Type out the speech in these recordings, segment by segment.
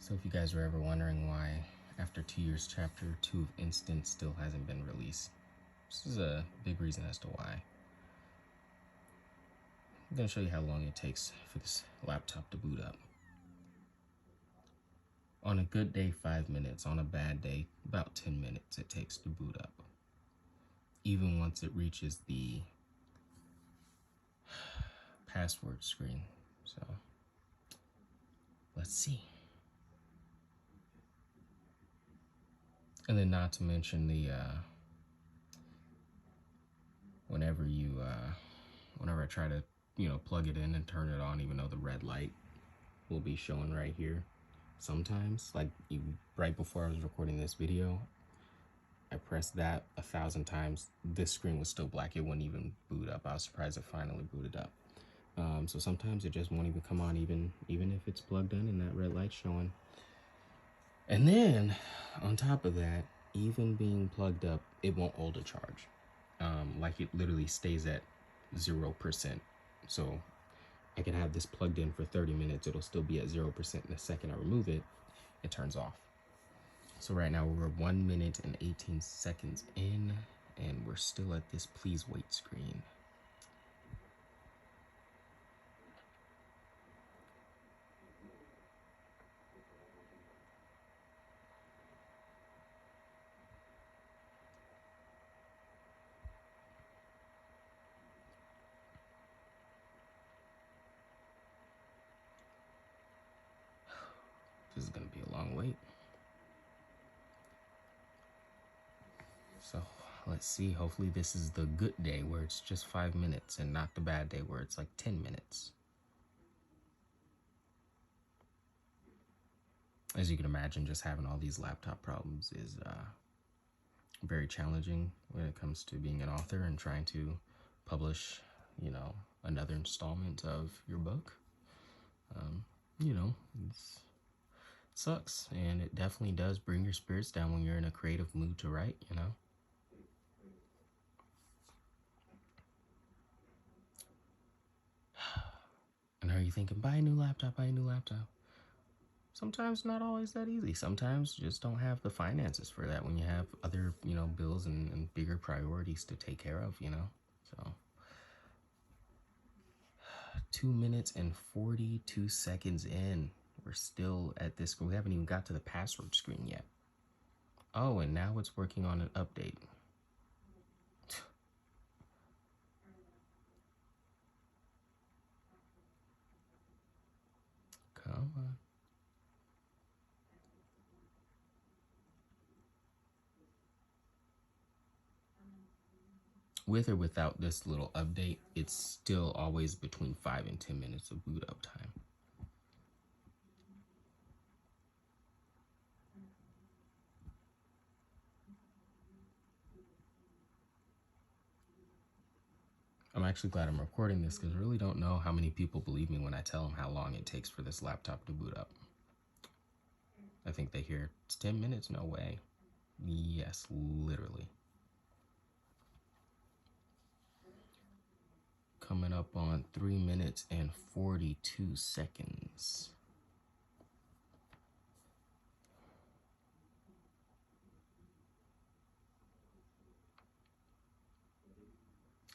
So if you guys were ever wondering why after 2 years chapter 2 of Instant still hasn't been released, this is a big reason as to why. I'm going to show you how long it takes for this laptop to boot up. On a good day, 5 minutes. On a bad day, about 10 minutes it takes to boot up. Even once it reaches the password screen. So, let's see. And then not to mention the, whenever I try to, plug it in and turn it on, even though the red light will be showing right here. Sometimes, like right before I was recording this video, I pressed that 1,000 times. This screen was still black. It wouldn't even boot up. I was surprised it finally booted up. So sometimes it just won't even come on, even if it's plugged in and that red light's showing. And then on top of that, even being plugged up, it won't hold a charge. Like it literally stays at 0%. So I can have this plugged in for 30 minutes. It'll still be at 0%. And the second I remove it, it turns off. So right now we're 1 minute and 18 seconds in, and we're still at this please wait screen. This is gonna be a long wait. So let's see, hopefully this is the good day where it's just 5 minutes and not the bad day where it's like 10 minutes. As you can imagine, just having all these laptop problems is very challenging when it comes to being an author and trying to publish, another installment of your book. It sucks, and it definitely does bring your spirits down when you're in a creative mood to write, And are you thinking, buy a new laptop, buy a new laptop? Sometimes not always that easy. Sometimes you just don't have the finances for that when you have other, bills and bigger priorities to take care of, So 2 minutes and 42 seconds in. We're still at this. We haven't even got to the password screen yet. Oh, and now it's working on an update. Come on. With or without this little update, it's still always between 5 and 10 minutes of boot up time. I'm actually glad I'm recording this because I really don't know how many people believe me when I tell them how long it takes for this laptop to boot up. I think they hear it's 10 minutes. No way. Yes, literally. Coming up on 3 minutes and 42 seconds.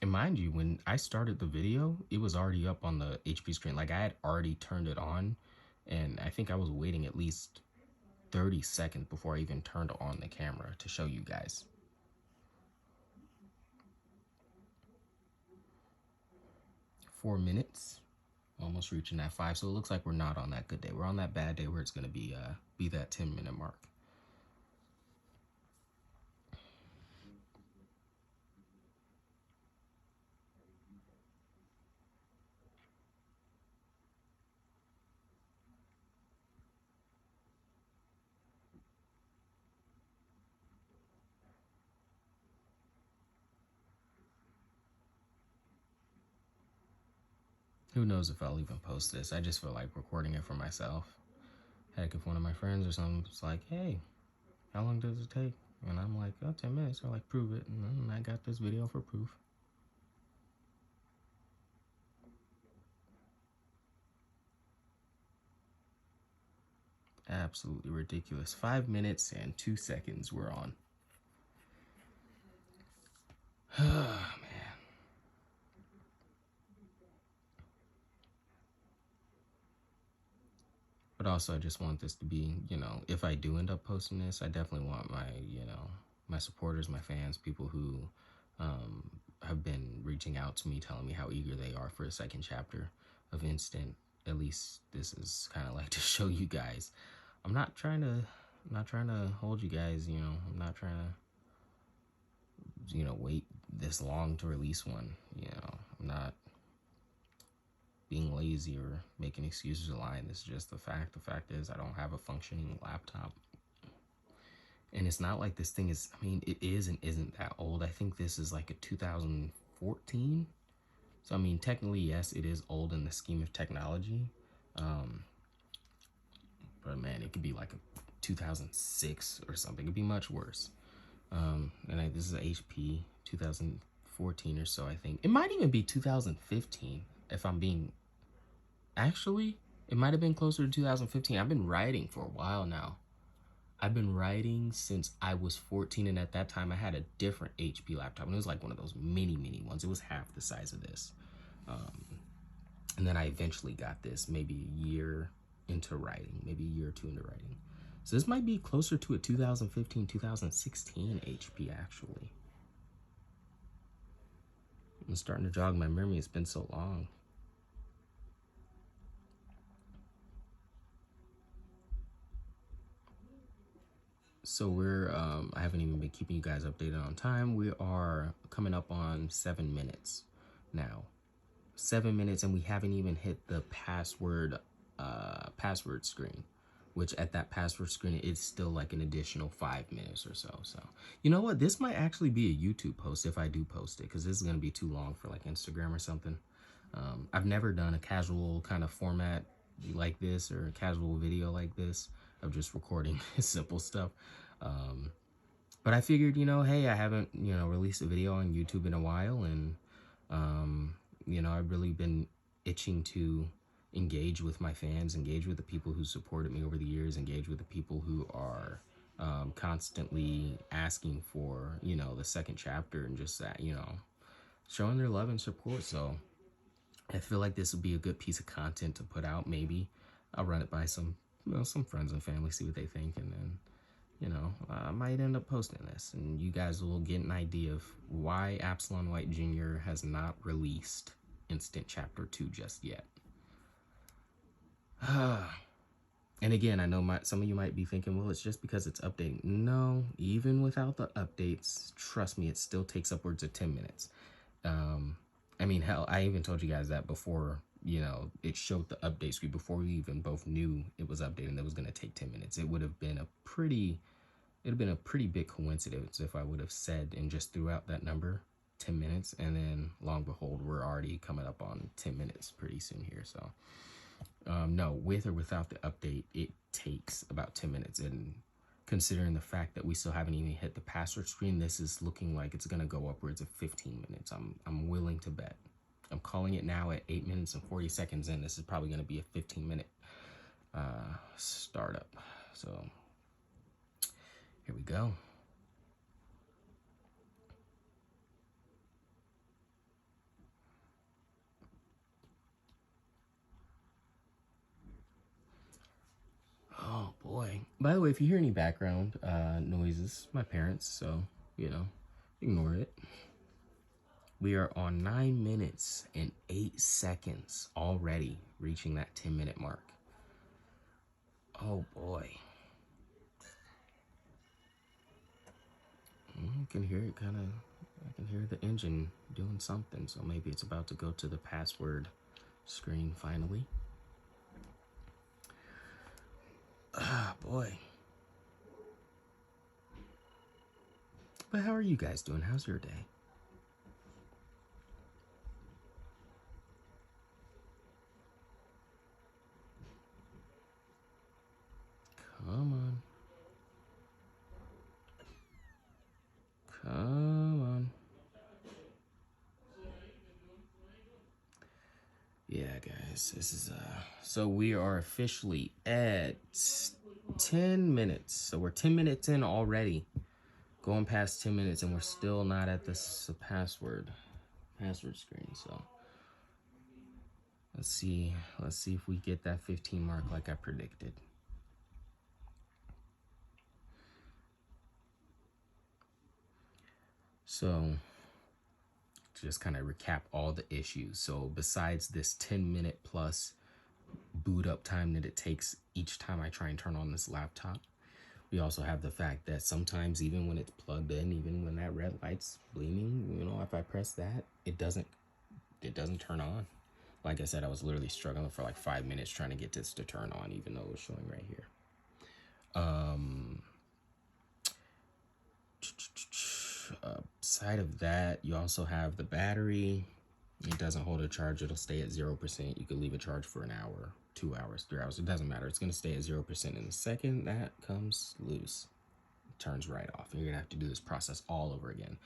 And mind you, when I started the video, it was already up on the HP screen. Like I had already turned it on, and I think I was waiting at least 30 seconds before I even turned on the camera to show you guys. Four minutes, almost reaching that 5. So it looks like we're not on that good day. We're on that bad day where it's going to be that 10-minute mark. Who knows if I'll even post this? I just feel like recording it for myself. Heck, if one of my friends or something's like, hey, how long does it take? And I'm like, oh, 10 minutes. They're like, prove it. And then I got this video for proof. absolutely ridiculous. 5 minutes and 2 seconds we're on. Oh, man. But also, I just want this to be, if I do end up posting this, I definitely want my, my supporters, my fans, people who have been reaching out to me, telling me how eager they are for a second chapter of Instant. At least this is kind of like to show you guys. I'm not trying to hold you guys, I'm not trying to, wait this long to release one. I'm not being lazy or making excuses or lying. This is just the fact. The fact is I don't have a functioning laptop. And it's not like this thing is, I mean, it is and isn't that old. I think this is like a 2014. So, I mean, technically, yes, it is old in the scheme of technology. But man, it could be like a 2006 or something. It could be much worse. This is an HP 2014 or so, I think. It might even be 2015 if I'm being... Actually, it might have been closer to 2015. I've been writing for a while now. I've been writing since I was 14, and at that time I had a different HP laptop, and it was like one of those mini ones. It was half the size of this. And then I eventually got this maybe a year into writing, maybe a year or two into writing. So this might be closer to a 2015, 2016 HP, actually. I'm starting to jog my memory. It's been so long. So I haven't even been keeping you guys updated on time. We are coming up on 7 minutes now. 7 minutes, and we haven't even hit the password screen, which at that password screen, it's still like an additional 5 minutes or so. So, you know what? This might actually be a YouTube post if I do post it, because this is going to be too long for like Instagram or something. I've never done a casual kind of format like this or a casual video like this of just recording simple stuff. But I figured, hey, I haven't, released a video on YouTube in a while, and, I've really been itching to engage with my fans, engage with the people who supported me over the years, engage with the people who are constantly asking for, the second chapter, and just that, showing their love and support. So I feel like this would be a good piece of content to put out. Maybe I'll run it by some friends and family, see what they think, and then, I might end up posting this, and you guys will get an idea of why Absalon White Jr. has not released Instant Chapter 2 just yet. And again, I know some of you might be thinking, well, it's just because it's updating. No, even without the updates, trust me, it still takes upwards of 10 minutes. I mean, hell, I even told you guys that before, it showed the update screen, before we even both knew it was updating, that was going to take 10 minutes. It would have been a pretty big coincidence if I would have said and just threw out that number, 10 minutes, and then long and behold, we're already coming up on 10 minutes pretty soon here. So, no, with or without the update, it takes about 10 minutes. And considering the fact that we still haven't even hit the password screen, this is looking like it's going to go upwards of 15 minutes. I'm willing to bet. I'm calling it now at 8 minutes and 40 seconds in. This is probably going to be a 15-minute startup. So here we go. Oh boy. By the way, if you hear any background noises, my parents, so, ignore it. We are on 9 minutes and 8 seconds already, reaching that 10-minute mark. Oh boy. I can hear it I can hear the engine doing something, so maybe it's about to go to the password screen finally. Ah, boy. But how are you guys doing? How's your day? Come on. Come on. Yeah, guys, this is so we are officially at 10 minutes. So we're 10 minutes in already. Going past 10 minutes and we're still not at this password screen. So let's see if we get that 15 mark like I predicted. So just kind of recap all the issues. So besides this 10-minute plus boot up time that it takes each time I try and turn on this laptop, we also have the fact that sometimes even when it's plugged in, even when that red light's gleaming, you know, if I press that, it doesn't turn on. Like I said, I was literally struggling for like 5 minutes trying to get this to turn on, even though it was showing right here. Side of that, you also have the battery. It doesn't hold a charge. It'll stay at 0%. You could leave a charge for an hour, 2 hours, 3 hours. It doesn't matter. It's going to stay at 0%. And the second that comes loose, it turns right off. And you're going to have to do this process all over again.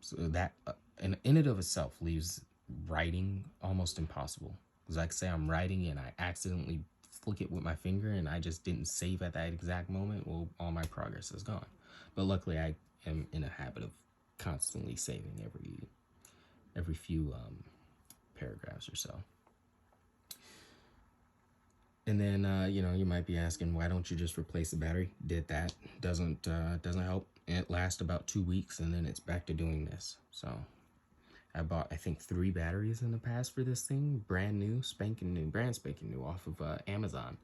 So that, in and of itself, leaves writing almost impossible. Because like say I'm writing and I accidentally flick it with my finger and I just didn't save at that exact moment, well, all my progress is gone. But luckily I am in a habit of constantly saving every few paragraphs or so. And then you know, you might be asking, why don't you just replace the battery? Did that. Doesn't help. It lasts about 2 weeks and then it's back to doing this. So I bought, I think, 3 batteries in the past for this thing, brand new, brand spanking new off of Amazon.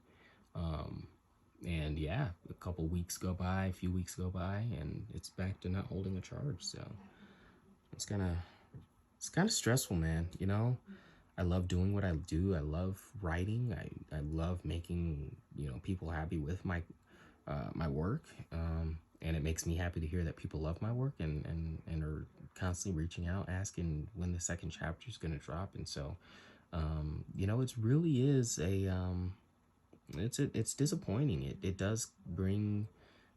And yeah, a couple weeks go by, a few weeks go by, and it's back to not holding a charge. So it's kind of stressful, man. You know, I love doing what I do. I love writing. I love making, you know, people happy with my work. And it makes me happy to hear that people love my work and are constantly reaching out, asking when the second chapter is going to drop. And so, you know, it really is it's disappointing. It does bring,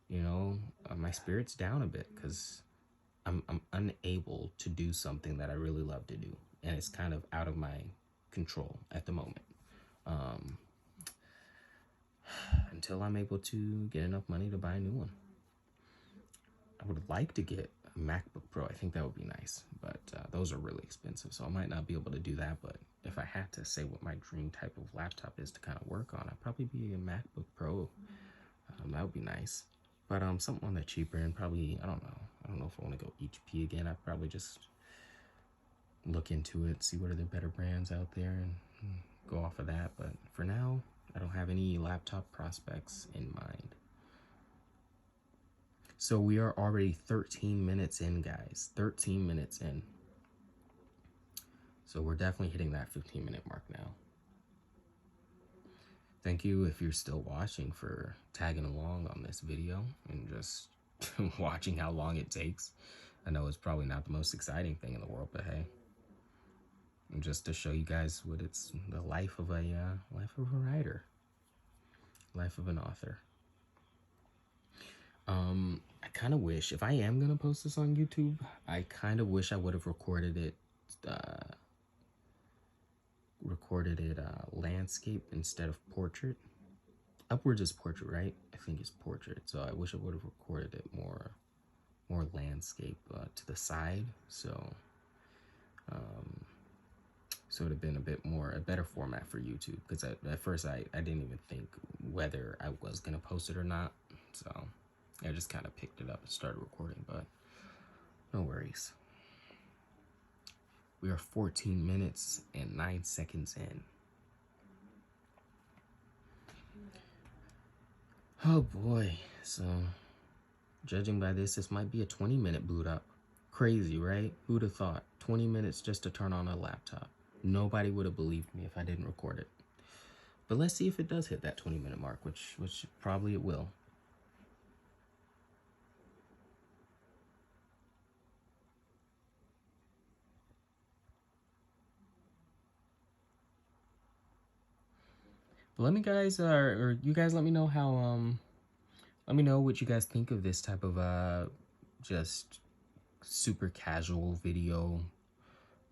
you know, my spirits down a bit because I'm unable to do something that I really love to do. And it's kind of out of my control at the moment. Until I'm able to get enough money to buy a new one. I would like to get a MacBook Pro. I think that would be nice, but those are really expensive, so I might not be able to do that. But if I had to say what my dream type of laptop is to kind of work on, I'd probably be a MacBook Pro. That would be nice. But something on the cheaper and probably, I don't know if I want to go HP again. I'd probably just look into it, see what are the better brands out there and go off of that. But for now, I don't have any laptop prospects in mind. So we are already 13 minutes in, guys. 13 minutes in. So we're definitely hitting that 15-minute mark now. Thank you if you're still watching for tagging along on this video and just watching how long it takes. I know it's probably not the most exciting thing in the world, but hey, just to show you guys what it's the life of a writer, life of an author. I kind of wish, if I am gonna post this on YouTube, I kind of wish I would have recorded it landscape instead of portrait. Upwards is portrait, right? I think it's portrait. So I wish I would have recorded it more landscape to the side. So it would have been a better format for YouTube, because at first I didn't even think whether I was gonna post it or not. So I just kind of picked it up and started recording, but no worries. We are 14 minutes and 9 seconds in. Oh boy, so judging by this might be a 20-minute boot up. Crazy, right? Who'd have thought? 20 minutes just to turn on a laptop. Nobody would have believed me if I didn't record it. But let's see if it does hit that 20-minute mark, which probably it will. But let me guys, or you guys let me know how, let me know what you guys think of this type of, just super casual video,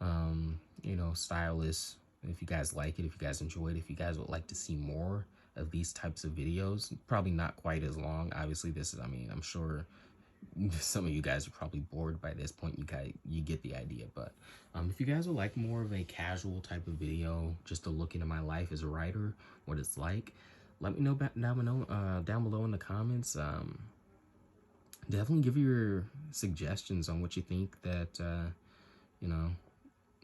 you know, stylist. If you guys like it, if you guys enjoy it, if you guys would like to see more, of these types of videos. Probably not quite as long. Obviously, this is, I mean, I'm sure some of you guys are probably bored by this point. You get the idea. But if you guys would like more of a casual type of video, just to look into my life as a writer, what it's like, let me know down below in the comments. Definitely give your suggestions on what you think that you know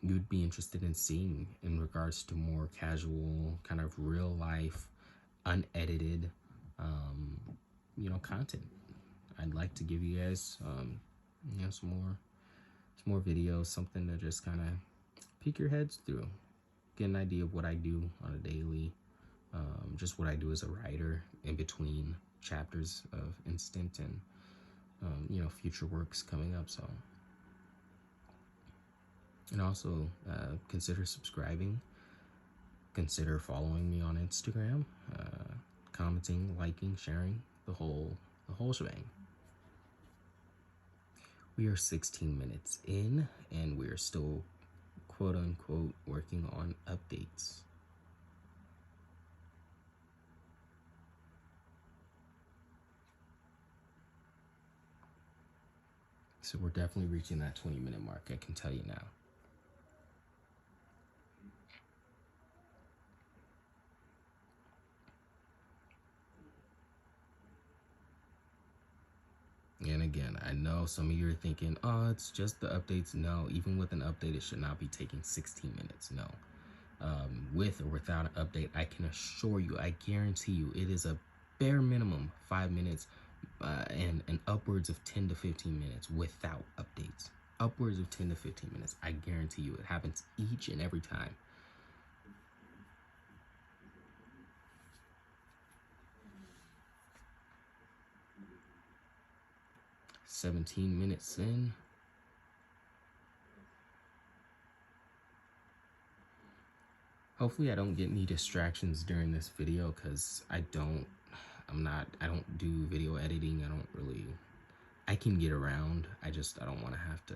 you'd be interested in seeing in regards to more casual, kind of real life, unedited, content. I'd like to give you guys, some more videos, something to just kind of peek your heads through, get an idea of what I do on a daily, just what I do as a writer in between chapters of Instant and future works coming up. So, and also consider subscribing, consider following me on Instagram, commenting, liking, sharing, the whole shebang. We are 16 minutes in, and we are still, quote unquote, working on updates. So we're definitely reaching that 20-minute mark, I can tell you now. And again, I know some of you are thinking, oh, it's just the updates. No, even with an update, it should not be taking 16 minutes. No. With or without an update, I can assure you, I guarantee you, it is a bare minimum 5 minutes and upwards of 10 to 15 minutes without updates. Upwards of 10 to 15 minutes. I guarantee you, it happens each and every time. "17 minutes in." Hopefully I don't get any distractions during this video, because I don't do video editing. I can get around. I don't want to have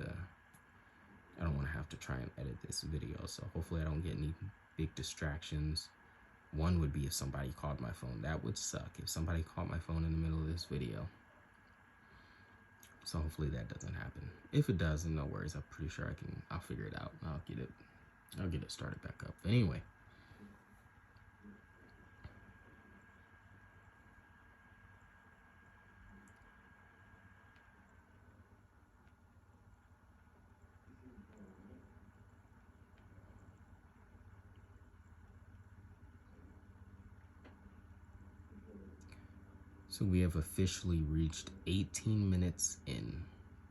to try and edit this video. So hopefully I don't get any big distractions. One would be if somebody called my phone. That would suck if somebody called my phone in the middle of this video. So hopefully that doesn't happen. If it does, then no worries. I'm pretty sure I'll figure it out. I'll get it started back up. But anyway. So we have officially reached 18 minutes in.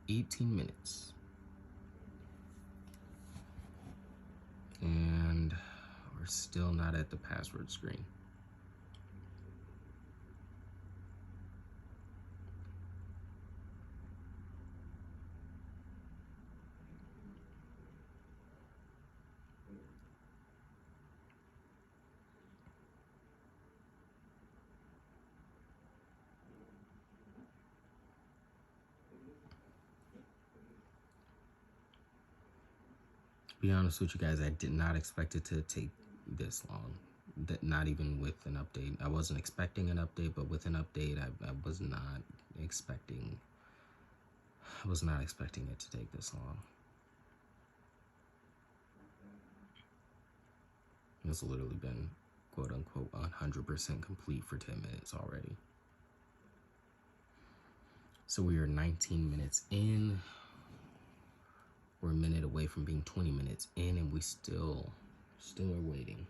18 minutes. And we're still not at the password screen. To be honest with you guys, I did not expect it to take this long. That not even with an update. I wasn't expecting an update, but with an update, I was not expecting it to take this long. It's literally been, quote unquote, 100% complete for 10 minutes already. So we are 19 minutes in. We're a minute away from being 20 minutes in, and we still are waiting.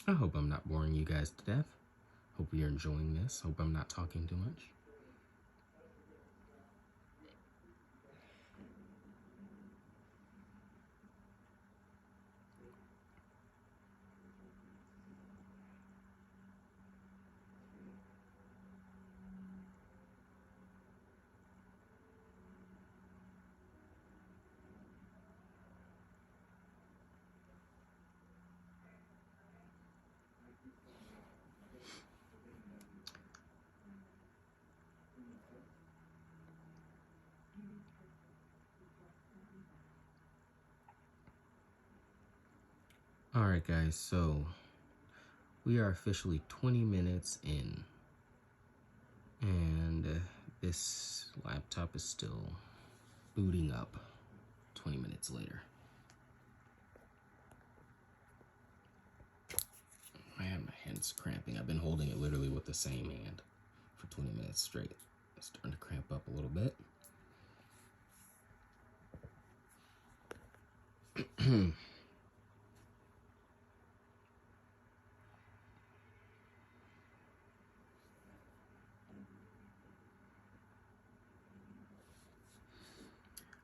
I hope I'm not boring you guys to death. Hope you're enjoying this. Hope I'm not talking too much. Alright guys, so We are officially 20 minutes in, and this laptop is still booting up 20 minutes later. Man, my hand's cramping. I've been holding it literally with the same hand for 20 minutes straight. It's starting to cramp up a little bit.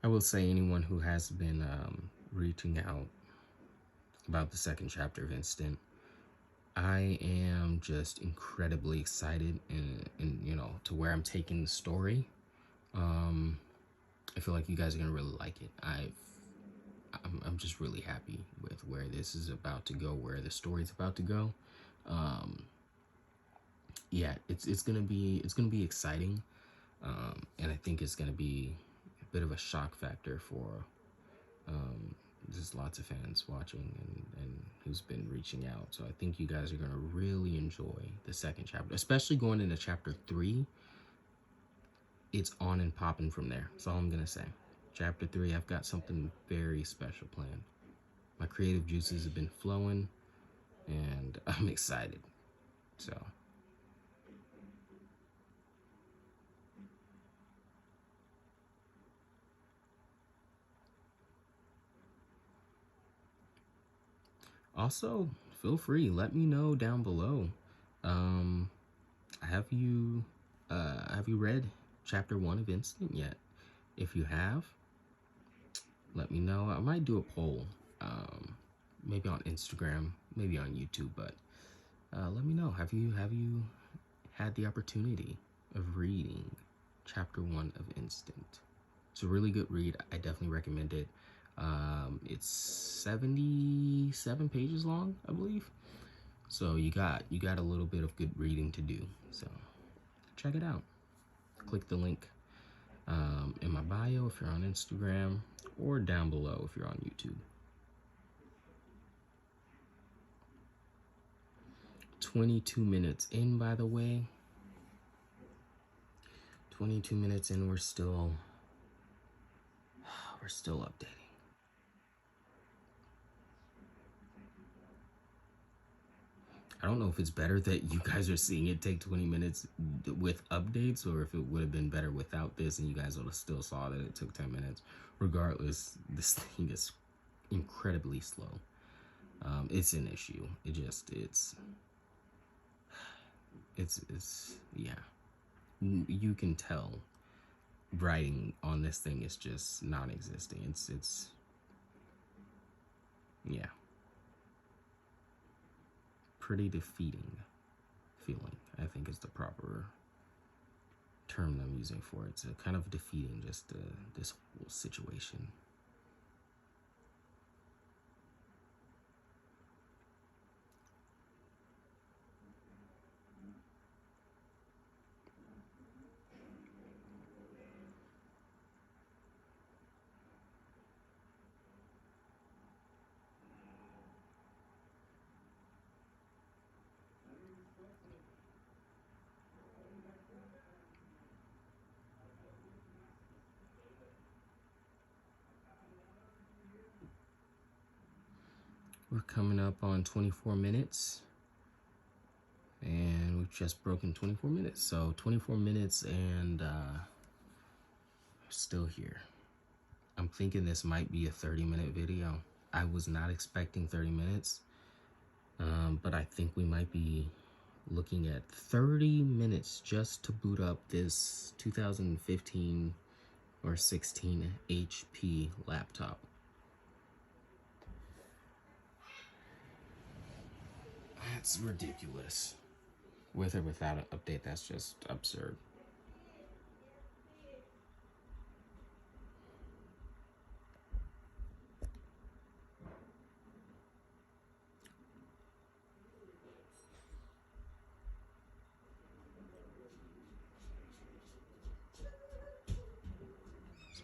I will say anyone who has been reaching out about the second chapter of Instant, I am just incredibly excited and you know, to where I'm taking the story. I feel like you guys are gonna really like it. I'm just really happy with where this is about to go, where the story's about to go. Yeah, it's gonna be exciting, and I think it's gonna be a bit of a shock factor for just lots of fans watching and who's been reaching out. So I think you guys are gonna really enjoy the second chapter, especially going into chapter 3. It's on and popping from there. That's all I'm gonna say. Chapter 3, I've got something very special planned. My creative juices have been flowing, and I'm excited. So. Also, feel free, let me know down below. Um, have you read chapter 1 of Instant yet? If you have, let me know. I might do a poll, maybe on Instagram, maybe on YouTube, but let me know. Have you had the opportunity of reading chapter 1 of Instant? It's a really good read. I definitely recommend it. It's 77 pages long, I believe. So you got a little bit of good reading to do. So check it out. Click the link in my bio if you're on Instagram, or down below if you're on YouTube. 22 minutes in, by the way. 22 minutes in, we're still updating. I don't know if it's better that you guys are seeing it take 20 minutes with updates, or if it would have been better without this and you guys would have still saw that it took 10 minutes. Regardless, this thing is incredibly slow. It's an issue. It's yeah. You can tell writing on this thing is just non-existing. It's yeah. Pretty defeating feeling, I think, is the proper term that I'm using for it. It's kind of defeating, just this whole situation. We're coming up on 24 minutes, and we've just broken 24 minutes. So 24 minutes, and still here. I'm thinking this might be a 30-minute video. I was not expecting 30 minutes, but I think we might be looking at 30 minutes just to boot up this 2015 or 16 HP laptop. That's ridiculous. With or without an update, that's just absurd.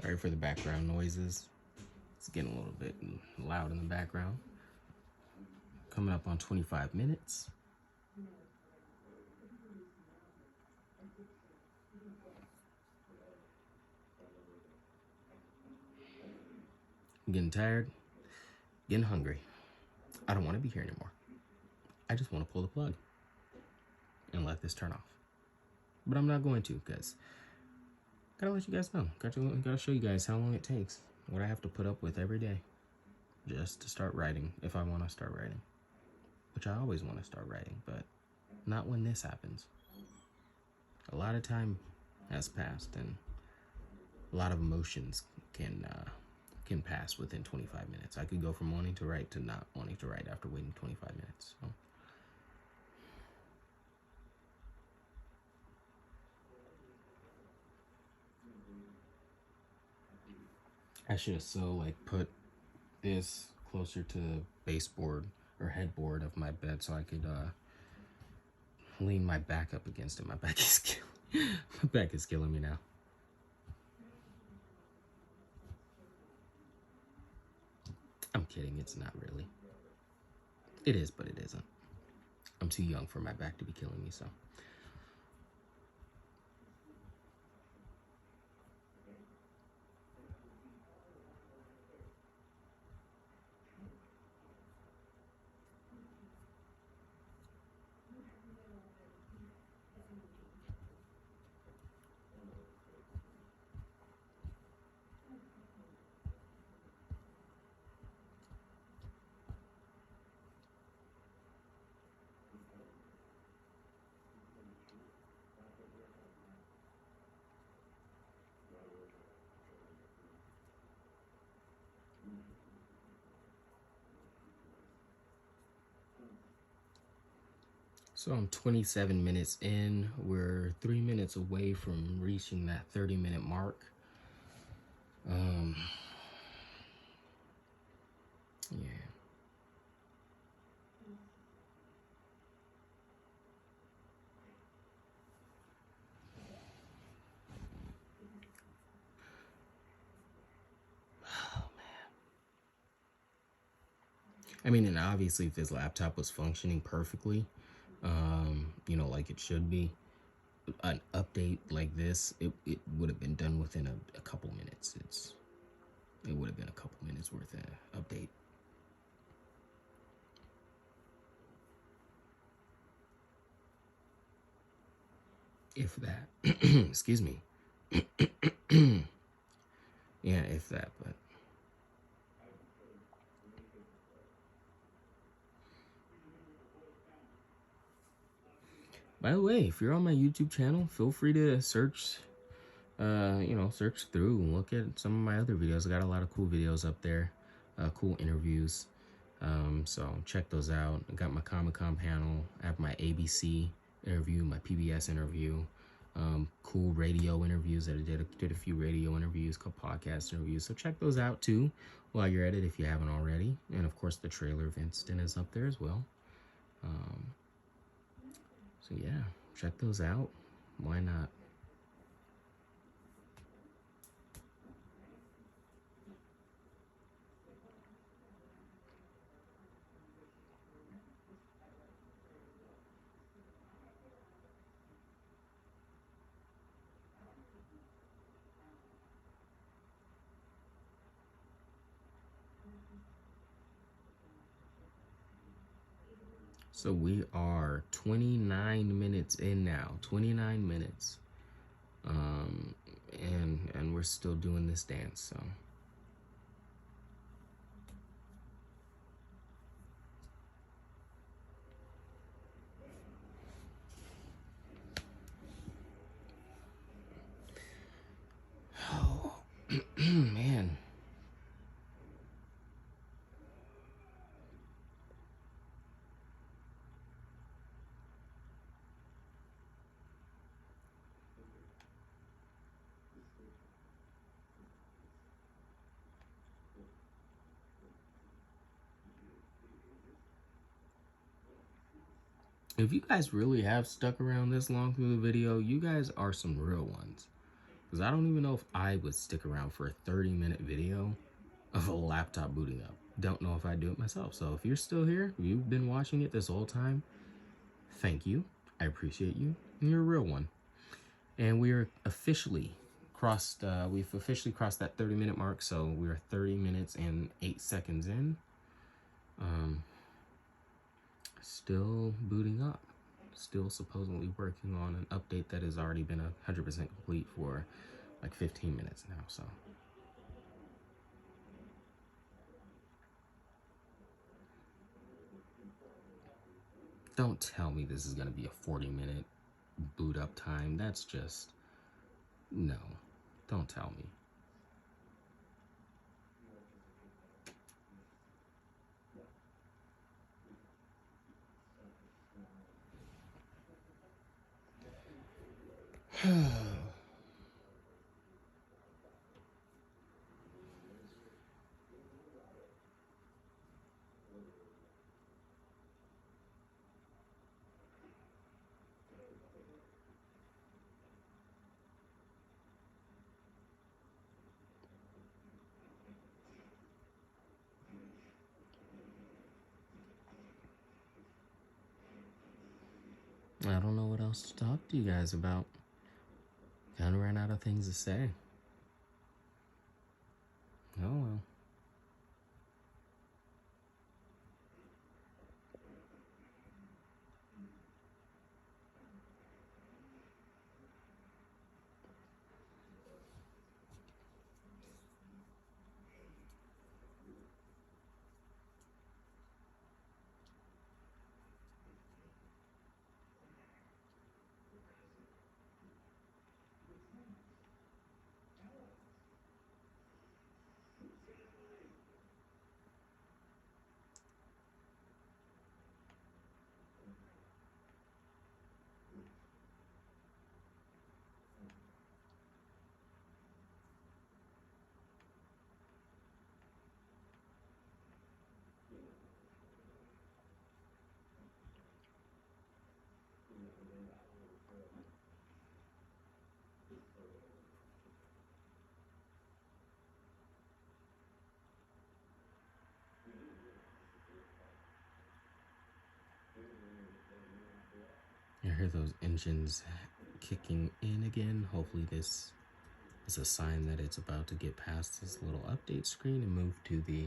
Sorry for the background noises. It's getting a little bit loud in the background. Coming up on 25 minutes. I'm getting tired, getting hungry. I don't want to be here anymore. I just want to pull the plug and let this turn off. But I'm not going to, because gotta let you guys know. Gotta show you guys how long it takes. What I have to put up with every day just to start writing, if I want to start writing. Which I always want to start writing, but not when this happens. A lot of time has passed, and a lot of emotions can pass within 25 minutes. I could go from wanting to write to not wanting to write after waiting 25 minutes. So. I should have put this closer to the baseboard or headboard of my bed so I could lean my back up against it. My back is killing me now. I'm kidding, it's not really. It is, but it isn't. I'm too young for my back to be killing me, so. So I'm 27 minutes in. We're 3 minutes away from reaching that 30-minute mark. Yeah. Oh, man. I mean, and obviously if this laptop was functioning perfectly, like it should be, an update like this, it would have been done within a couple minutes. It would have been a couple minutes worth of update. If that. Excuse me. Yeah, if that, but. By the way, if you're on my YouTube channel, feel free to search through and look at some of my other videos. I got a lot of cool videos up there, cool interviews. So check those out. I got my Comic-Con panel. I have my ABC interview, my PBS interview, cool radio interviews that I did a few radio interviews, couple podcast interviews. So check those out too while you're at it if you haven't already. And of course, the trailer of Instant is up there as well. So yeah, check those out. Why not? So we are 29 minutes in now. 29 minutes. And we're still doing this dance, so. Oh, man. If you guys really have stuck around this long through the video, you guys are some real ones. Because I don't even know if I would stick around for a 30-minute video of a laptop booting up. Don't know if I'd do it myself. So if you're still here, if you've been watching it this whole time, thank you. I appreciate you. And you're a real one. And we're officially we've officially crossed that 30-minute mark, so we're 30 minutes and 8 seconds in. Still booting up. Still supposedly working on an update that has already been 100% complete for like 15 minutes now, so. Don't tell me this is gonna be a 40-minute boot up time. That's just, no, don't tell me. I don't know what else to talk to you guys about. Kind of ran out of things to say. Oh well. I hear those engines kicking in again. Hopefully this is a sign that it's about to get past this little update screen and move to the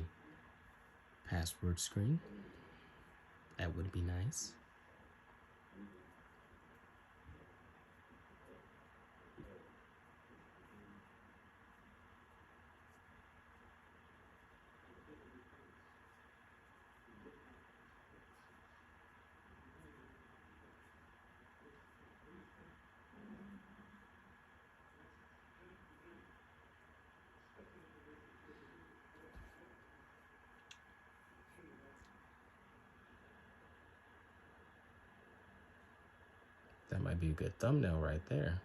password screen. That would be nice. That might be a good thumbnail right there.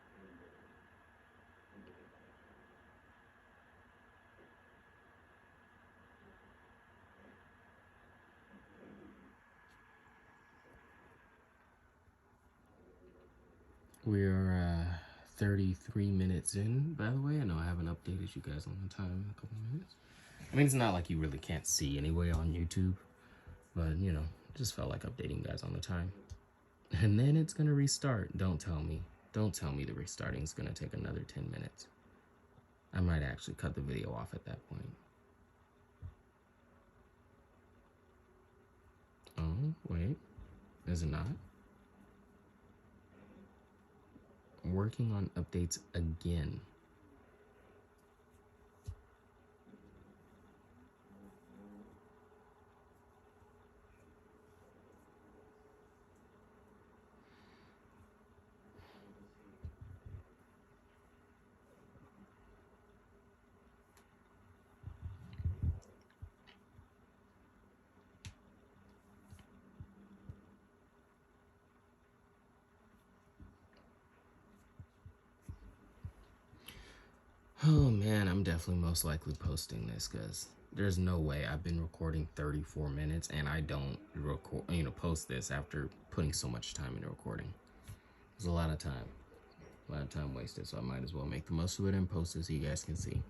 We're 33 minutes in, by the way. I know I haven't updated you guys on the time in a couple minutes. I mean, it's not like you really can't see anyway on YouTube, but you know, just felt like updating you guys on the time. And then it's gonna restart. Don't tell me. Don't tell me the restarting is gonna take another 10 minutes. I might actually cut the video off at that point. Oh, wait. Is it not? I'm working on updates again. Oh man, I'm definitely most likely posting this because there's no way I've been recording 34 minutes and I don't record, post this after putting so much time into recording. It's a lot of time wasted, so I might as well make the most of it and post it so you guys can see.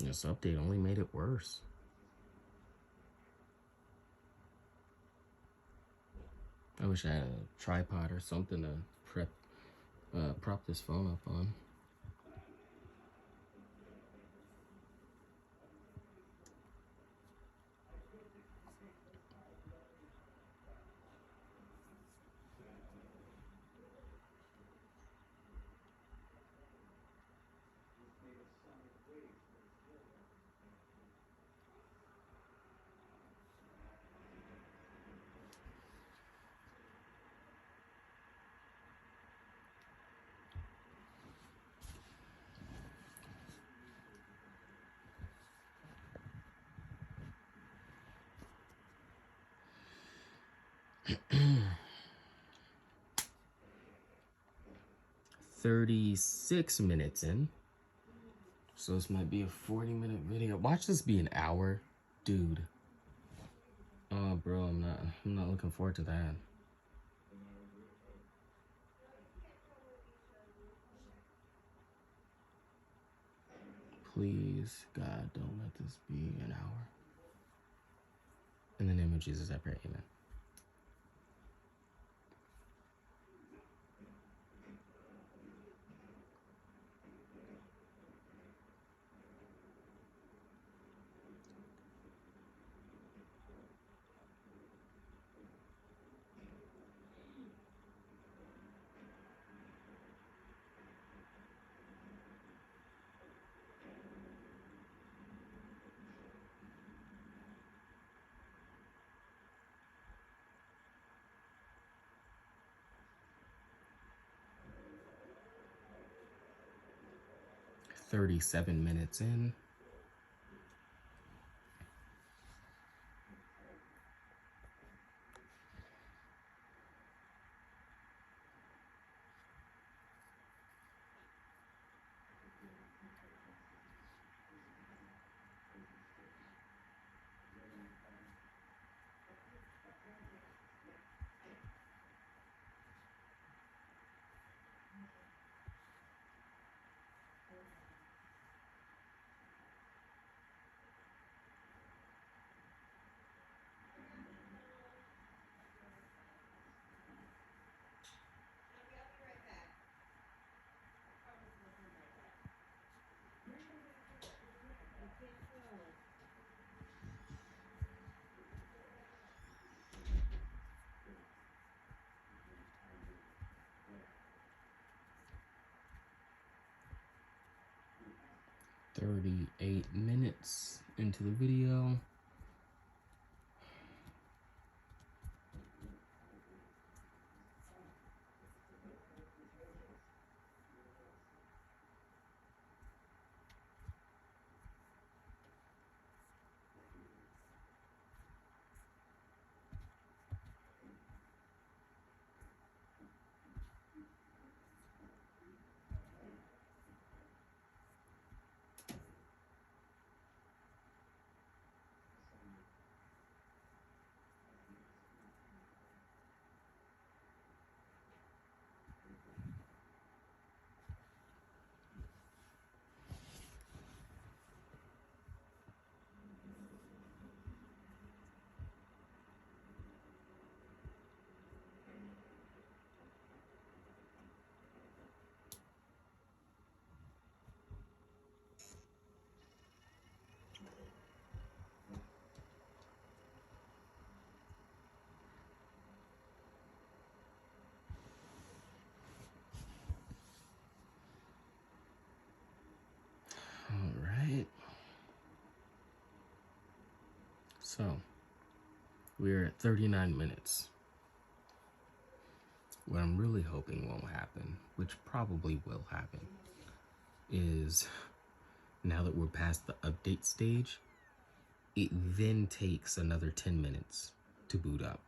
This update only made it worse. I wish I had a tripod or something to prop this phone up on. $36 minutes in. So this might be a 40-minute video. Watch this be an hour. Dude. Oh bro, I'm not looking forward to that. Please, God, don't let this be an hour. In the name of Jesus, I pray, amen. $37 minutes in. $38 minutes into the video. All right. So we're at 39 minutes. What I'm really hoping won't happen, which probably will happen, is now that we're past the update stage, it then takes another 10 minutes to boot up.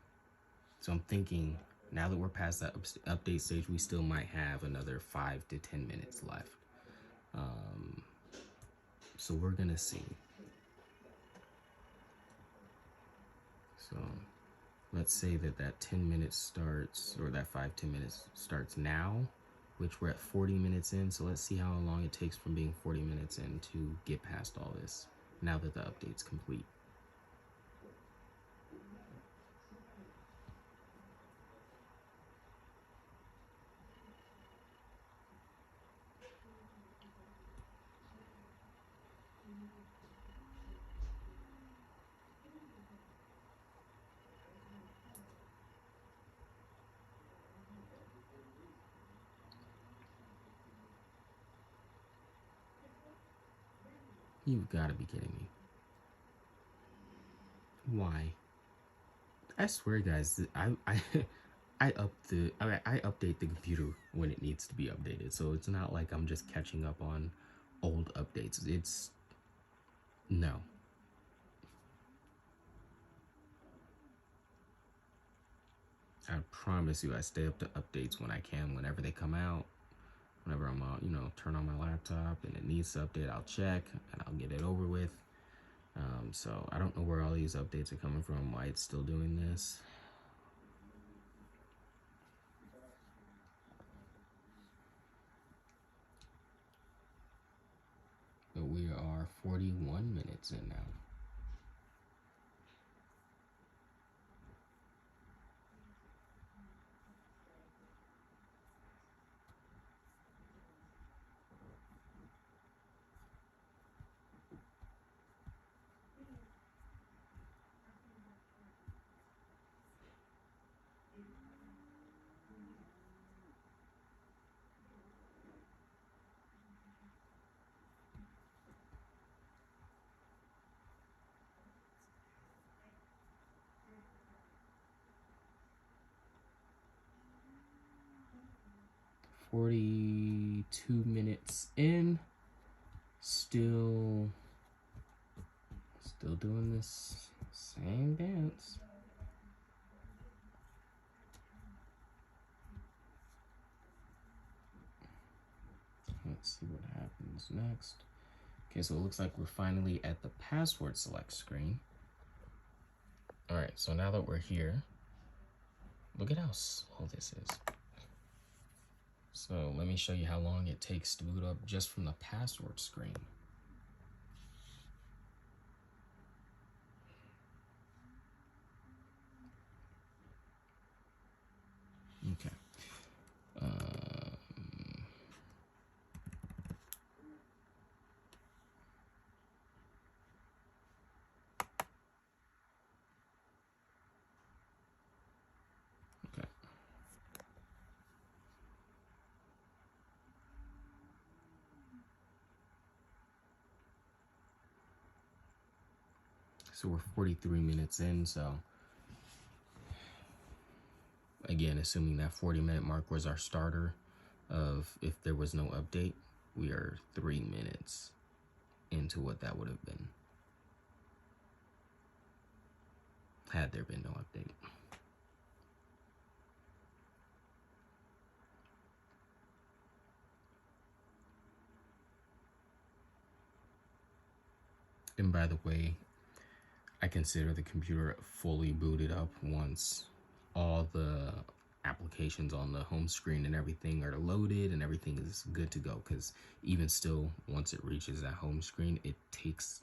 So I'm thinking now that we're past that update stage, we still might have another 5 to 10 minutes left. So we're gonna see. So let's say that 10 minutes starts, or that 5-10 minutes starts now. which we're at 40 minutes in. So let's see how long it takes from being 40 minutes in to get past all this now that the update's complete. You've got to be kidding me. Why? I swear, guys, I update the computer when it needs to be updated. So it's not like I'm just catching up on old updates. It's no. I promise you, I stay up to updates when I can, whenever they come out. Whenever I'm out, turn on my laptop and it needs to update, I'll check and I'll get it over with. So I don't know where all these updates are coming from, why it's still doing this. But we are 41 minutes in now. "42 minutes in, still doing this same dance." Let's see what happens next. Okay, so it looks like we're finally at the password select screen. All right, so now that we're here, look at how slow this is. So let me show you how long it takes to boot up just from the password screen. Okay. Okay. So we're 43 minutes in, so again, assuming that 40-minute mark was our starter of if there was no update, we are 3 minutes into what that would have been had there been no update. And by the way, I consider the computer fully booted up once all the applications on the home screen and everything are loaded and everything is good to go, because even still, once it reaches that home screen, it takes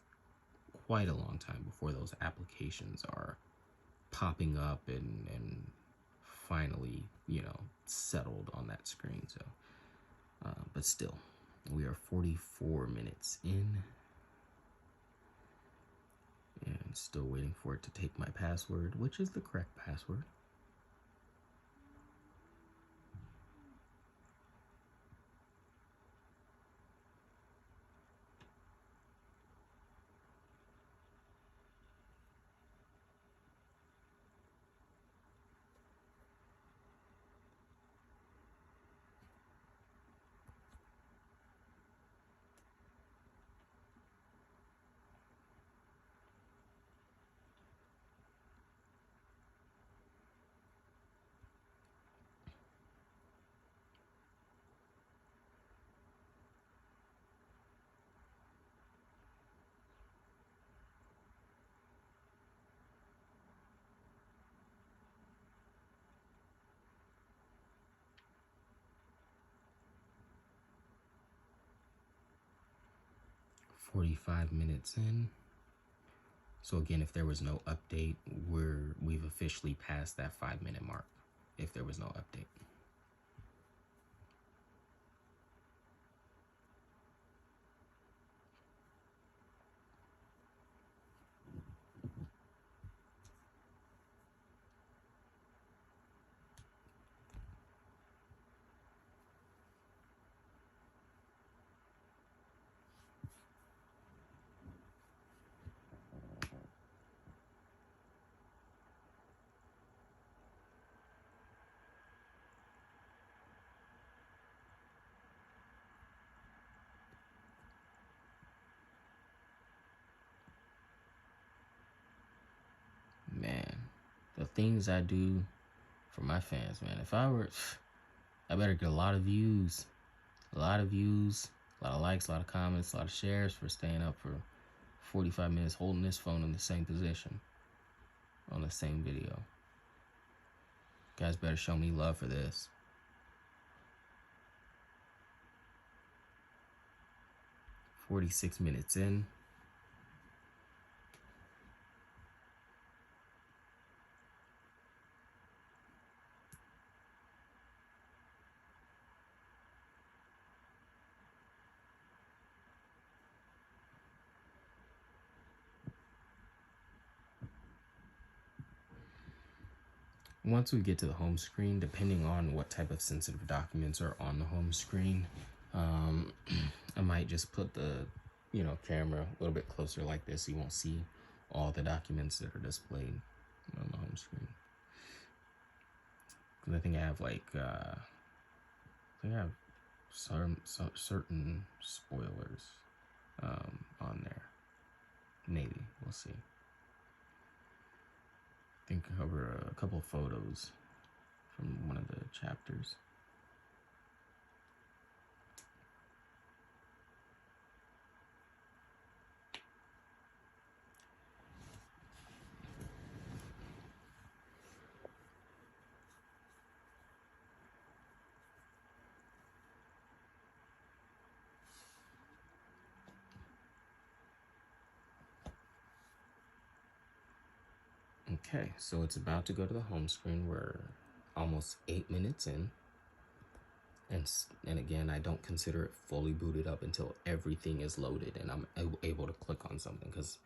quite a long time before those applications are popping up and finally, settled on that screen. So, but still, we are 44 minutes in and still waiting for it to take my password, which is the correct password. 45 minutes in. So again, if there was no update, we've officially passed that 5-minute mark. If there was no update. Man, the things I do for my fans, man. If I better get a lot of views, a lot of likes, a lot of comments, a lot of shares for staying up for 45 minutes holding this phone in the same position on the same video. You guys better show me love for this. 46 minutes in. Once we get to the home screen, depending on what type of sensitive documents are on the home screen, I might just put the camera a little bit closer like this so you won't see all the documents that are displayed on the home screen. Because I think I have certain spoilers on there. Maybe, we'll see. I think I cover a couple photos from one of the chapters. Okay, so it's about to go to the home screen. We're almost 8 minutes in. And again, I don't consider it fully booted up until everything is loaded and I'm able to click on something, because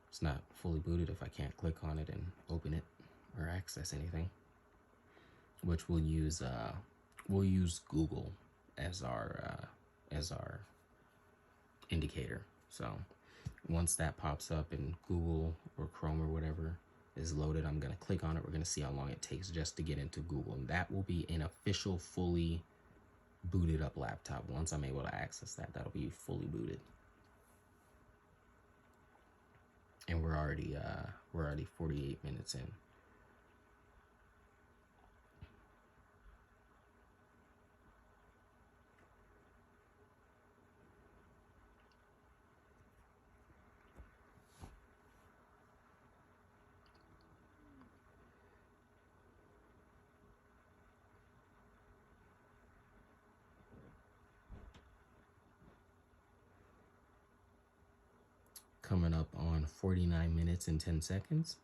it's not fully booted if I can't click on it and open it or access anything. Which we'll use Google as our indicator. So once that pops up in Google or Chrome or whatever is loaded, I'm gonna click on it. We're gonna see how long it takes just to get into Google, and that will be an official fully booted up laptop. Once I'm able to access that, that'll be fully booted. And we're already 48 minutes in. Coming up on 49 minutes and 10 seconds.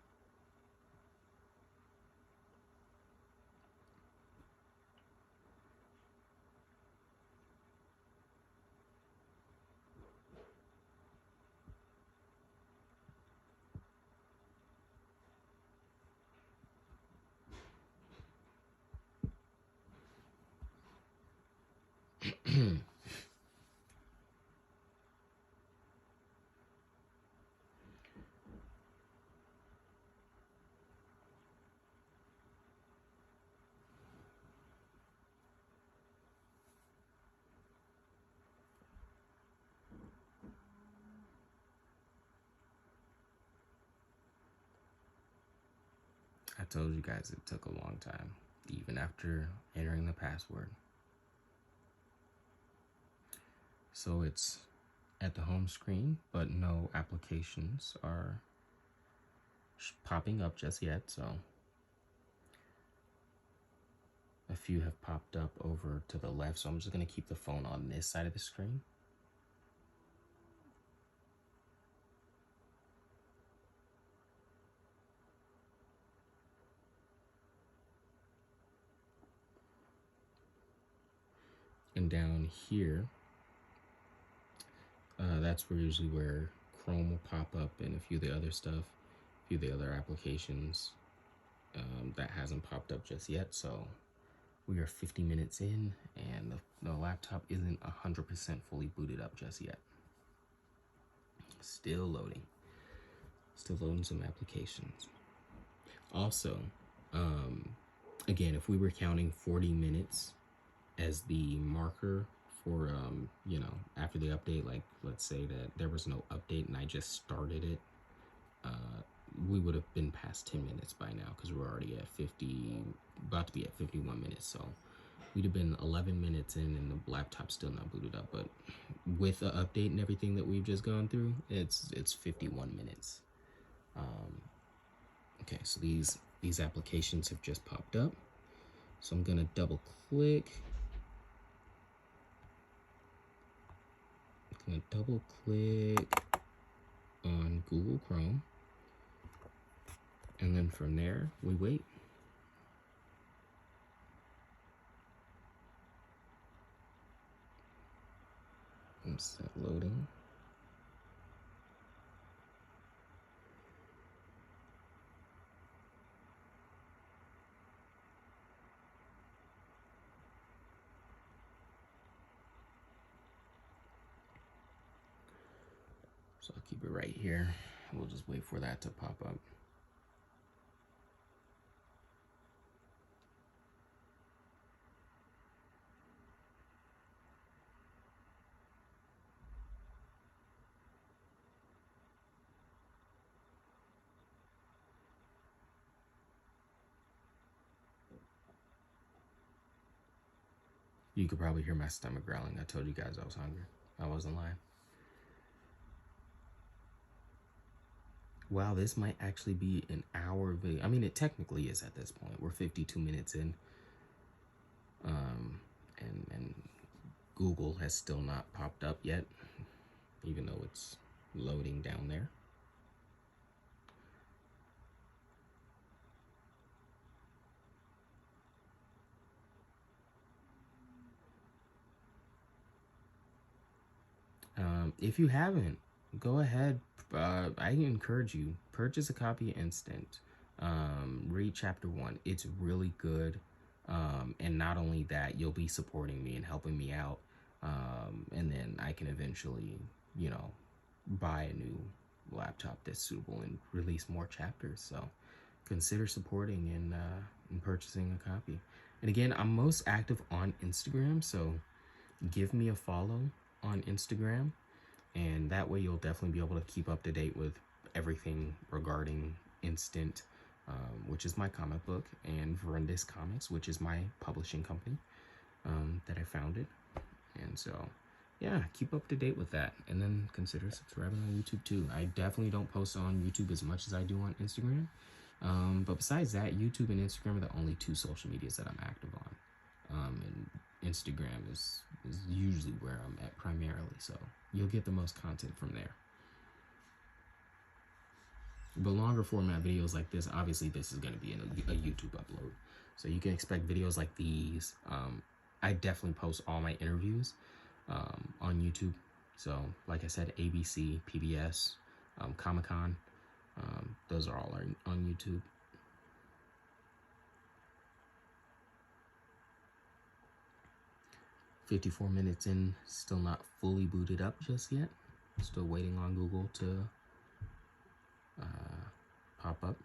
I told you guys it took a long time, even after entering the password. So it's at the home screen, but no applications are popping up just yet. So a few have popped up over to the left. So I'm just going to keep the phone on this side of the screen. And down here, that's usually where Chrome will pop up and a few of the other stuff, a few of the other applications that hasn't popped up just yet. So we are 50 minutes in, and the laptop isn't 100% fully booted up just yet. Still loading some applications. Also, again, if we were counting 40 minutes as the marker for, after the update, like let's say that there was no update and I just started it, we would have been past 10 minutes by now because we're already at 50, about to be at 51 minutes. So we'd have been 11 minutes in and the laptop's still not booted up. But with the update and everything that we've just gone through, it's 51 minutes. Okay, so these applications have just popped up. So I'm gonna double click. On Google Chrome. And then from there, we wait. It's loading. So I'll keep it right here. We'll just wait for that to pop up. You could probably hear my stomach growling. I told you guys I was hungry. I wasn't lying. Wow, this might actually be an hour video. I mean, it technically is at this point. We're 52 minutes in. And Google has still not popped up yet, even though it's loading down there. If you haven't, go ahead. I encourage you, purchase a copy instant. Read chapter 1. It's really good. And not only that, you'll be supporting me and helping me out. And then I can eventually, buy a new laptop that's suitable and release more chapters. So consider supporting and purchasing a copy. And again, I'm most active on Instagram, so give me a follow on Instagram, and that way you'll definitely be able to keep up to date with everything regarding Instant, which is my comic book, and Verendis Comics, which is my publishing company that I founded. And so, yeah, keep up to date with that, and then consider subscribing on YouTube too. I definitely don't post on YouTube as much as I do on Instagram, but besides that, YouTube and Instagram are the only two social medias that I'm active on. And Instagram is usually where I'm at primarily, so you'll get the most content from there. But longer format videos like this, obviously this is going to be a YouTube upload, so you can expect videos like these. I definitely post all my interviews on YouTube, so like I said, ABC, PBS, Comic-Con, those are all on YouTube. "54 minutes in, still not fully booted up just yet. Still waiting on Google to pop up."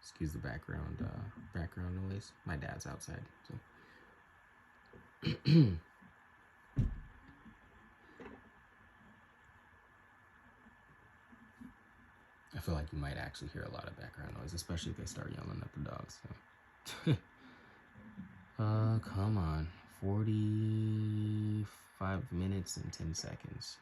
Excuse the background noise. My dad's outside, so. I feel like you might actually hear a lot of background noise, especially if they start yelling at the dogs. So. Come on. 45 minutes and 10 seconds.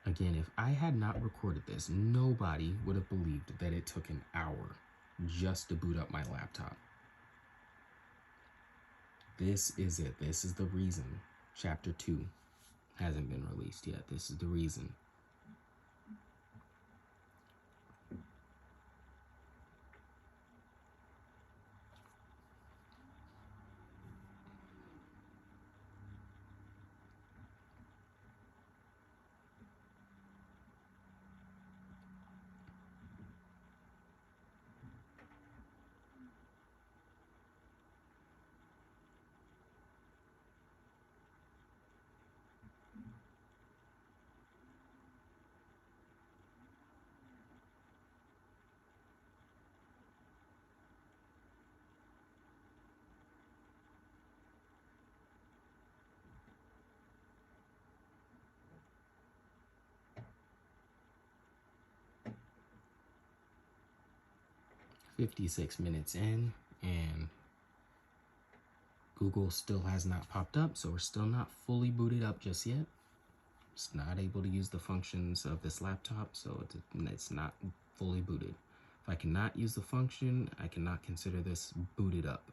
Again, if I had not recorded this, nobody would have believed that it took an hour just to boot up my laptop. This is it. This is the reason Chapter 2 hasn't been released yet. This is the reason. 56 minutes in, and Google still has not popped up, so we're still not fully booted up just yet. It's not able to use the functions of this laptop, so it's not fully booted. If I cannot use the function, I cannot consider this booted up.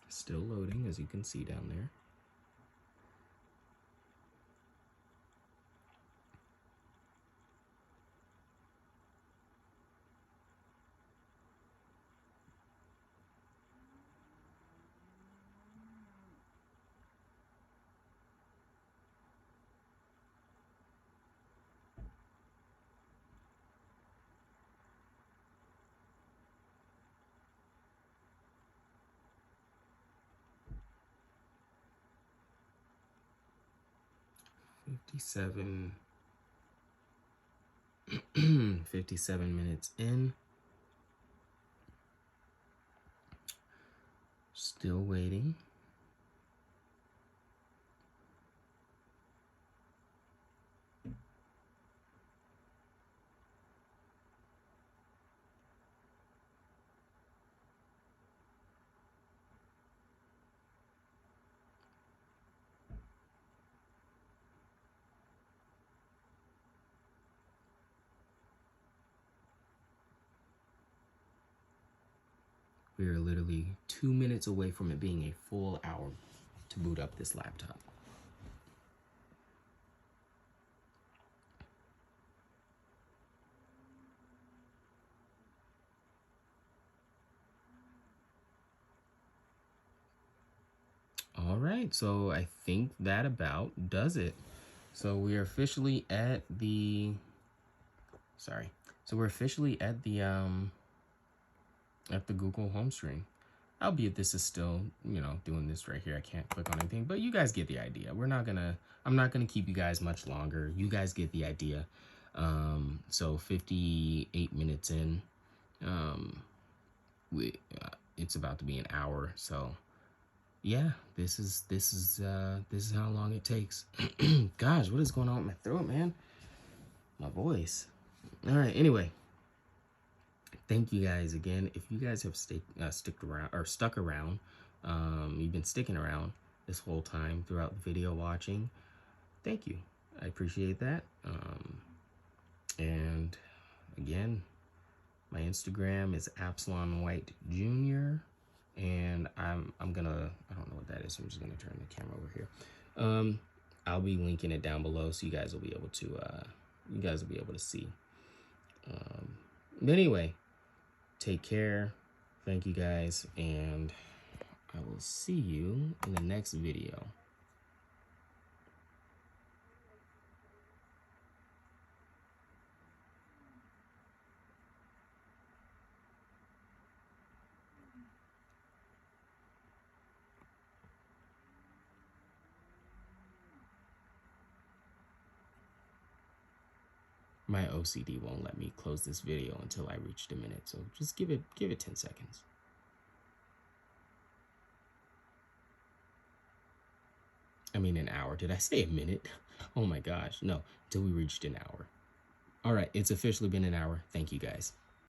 Still loading, as you can see down there. Fifty-seven minutes in. Still waiting. We are literally 2 minutes away from it being a full hour to boot up this laptop. All right, so I think that about does it. So we are officially at the, so we're officially at the Google home screen. Albeit this is still, doing this right here. I can't click on anything, but you guys get the idea. I'm not gonna keep you guys much longer. You guys get the idea. So 58 minutes in, it's about to be an hour. So yeah, this is how long it takes. Gosh, what is going on with my throat, man? My voice. All right. Anyway, thank you guys again. If you guys have stuck around, you've been sticking around this whole time throughout the video watching. Thank you. I appreciate that. And again, my Instagram is Absalon White Jr. And I'm gonna, I don't know what that is, so I'm just gonna turn the camera over here. I'll be linking it down below, so you guys will be able to see. But anyway, take care. Thank you guys, and I will see you in the next video. My OCD won't let me close this video until I reach the minute, so just give it 10 seconds. I mean an hour. Did I say a minute? Oh my gosh. No, until we reached an hour. All right, it's officially been an hour. Thank you guys.